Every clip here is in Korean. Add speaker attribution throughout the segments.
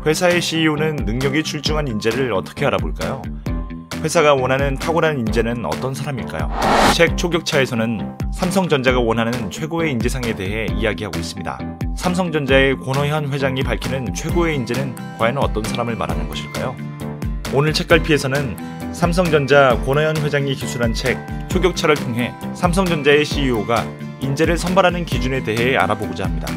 Speaker 1: 회사의 CEO는 능력이 출중한 인재를 어떻게 알아볼까요? 회사가 원하는 탁월한 인재는 어떤 사람일까요? 책 초격차에서는 삼성전자가 원하는 최고의 인재상에 대해 이야기하고 있습니다. 삼성전자의 권호현 회장이 밝히는 최고의 인재는 과연 어떤 사람을 말하는 것일까요? 오늘 책갈피에서는 삼성전자 권호현 회장이 기술한 책 초격차를 통해 삼성전자의 CEO가 인재를 선발하는 기준에 대해 알아보고자 합니다.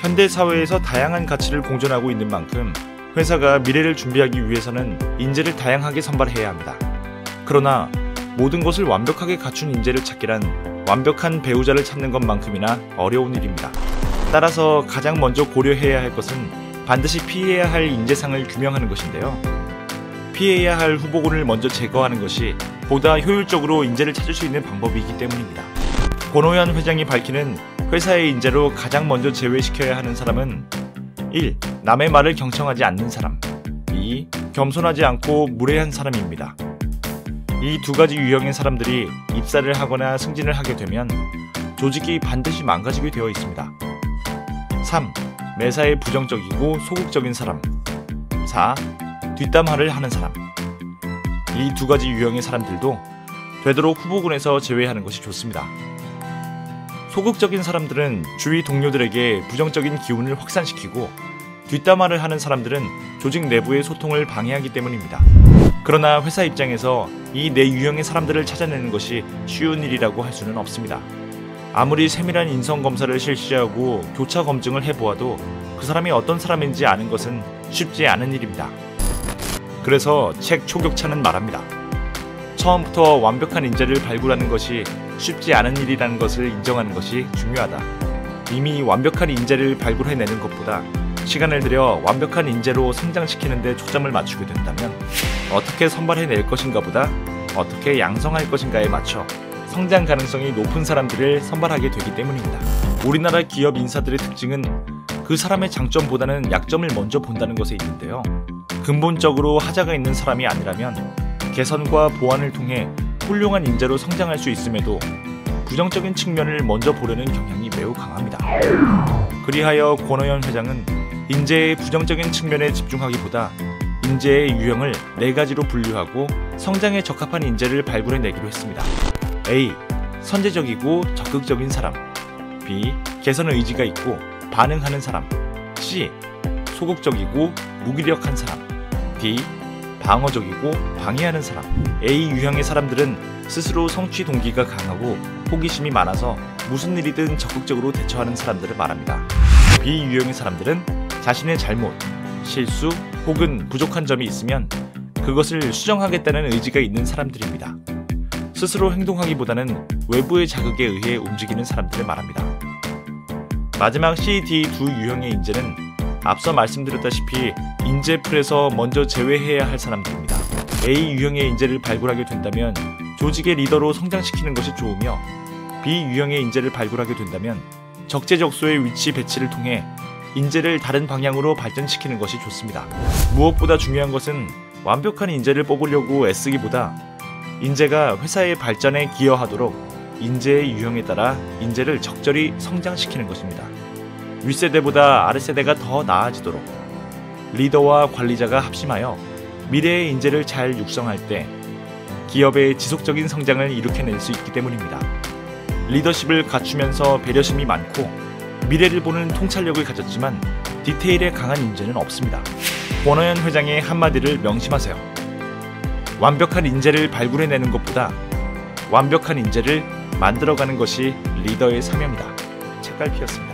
Speaker 1: 현대 사회에서 다양한 가치를 공존하고 있는 만큼 회사가 미래를 준비하기 위해서는 인재를 다양하게 선발해야 합니다. 그러나 모든 것을 완벽하게 갖춘 인재를 찾기란 완벽한 배우자를 찾는 것만큼이나 어려운 일입니다. 따라서 가장 먼저 고려해야 할 것은 반드시 피해야 할 인재상을 규명하는 것인데요. 피해야 할 후보군을 먼저 제거하는 것이 보다 효율적으로 인재를 찾을 수 있는 방법이기 때문입니다. 권호현 회장이 밝히는 회사의 인재로 가장 먼저 제외시켜야 하는 사람은 1. 남의 말을 경청하지 않는 사람. 2. 겸손하지 않고 무례한 사람입니다. 이 두 가지 유형의 사람들이 입사를 하거나 승진을 하게 되면 조직이 반드시 망가지게 되어 있습니다. 3. 매사에 부정적이고 소극적인 사람. 4. 뒷담화를 하는 사람. 이 두 가지 유형의 사람들도 되도록 후보군에서 제외하는 것이 좋습니다. 소극적인 사람들은 주위 동료들에게 부정적인 기운을 확산시키고 뒷담화를 하는 사람들은 조직 내부의 소통을 방해하기 때문입니다. 그러나 회사 입장에서 이 네 유형의 사람들을 찾아내는 것이 쉬운 일이라고 할 수는 없습니다. 아무리 세밀한 인성검사를 실시하고 교차 검증을 해보아도 그 사람이 어떤 사람인지 아는 것은 쉽지 않은 일입니다. 그래서 책 초격차는 말합니다. 처음부터 완벽한 인재를 발굴하는 것이 쉽지 않은 일이라는 것을 인정하는 것이 중요하다. 이미 완벽한 인재를 발굴해내는 것보다 시간을 들여 완벽한 인재로 성장시키는 데 초점을 맞추게 된다면 어떻게 선발해낼 것인가 보다 어떻게 양성할 것인가에 맞춰 성장 가능성이 높은 사람들을 선발하게 되기 때문입니다. 우리나라 기업 인사들의 특징은 그 사람의 장점보다는 약점을 먼저 본다는 것에 있는데요. 근본적으로 하자가 있는 사람이 아니라면 개선과 보완을 통해 훌륭한 인재로 성장할 수 있음에도 부정적인 측면을 먼저 보려는 경향이 매우 강합니다. 그리하여 권호현 회장은 인재의 부정적인 측면에 집중하기보다 인재의 유형을 4가지로 분류하고 성장에 적합한 인재를 발굴해내기로 했습니다. A. 선제적이고 적극적인 사람. B. 개선 의지가 있고 반응하는 사람. C. 소극적이고 무기력한 사람. D. 방어적이고 방해하는 사람. A 유형의 사람들은 스스로 성취 동기가 강하고 호기심이 많아서 무슨 일이든 적극적으로 대처하는 사람들을 말합니다. B 유형의 사람들은 자신의 잘못, 실수 혹은 부족한 점이 있으면 그것을 수정하겠다는 의지가 있는 사람들입니다. 스스로 행동하기보다는 외부의 자극에 의해 움직이는 사람들을 말합니다. 마지막 C, D 두 유형의 인재는 앞서 말씀드렸다시피 인재풀에서 먼저 제외해야 할 사람들입니다. A 유형의 인재를 발굴하게 된다면 조직의 리더로 성장시키는 것이 좋으며 B 유형의 인재를 발굴하게 된다면 적재적소의 위치 배치를 통해 인재를 다른 방향으로 발전시키는 것이 좋습니다. 무엇보다 중요한 것은 완벽한 인재를 뽑으려고 애쓰기보다 인재가 회사의 발전에 기여하도록 인재의 유형에 따라 인재를 적절히 성장시키는 것입니다. 윗세대보다 아랫세대가 더 나아지도록 리더와 관리자가 합심하여 미래의 인재를 잘 육성할 때 기업의 지속적인 성장을 일으켜낼 수 있기 때문입니다. 리더십을 갖추면서 배려심이 많고 미래를 보는 통찰력을 가졌지만 디테일에 강한 인재는 없습니다. 권호현 회장의 한마디를 명심하세요. 완벽한 인재를 발굴해내는 것보다 완벽한 인재를 만들어가는 것이 리더의 사명이다. 책갈피였습니다.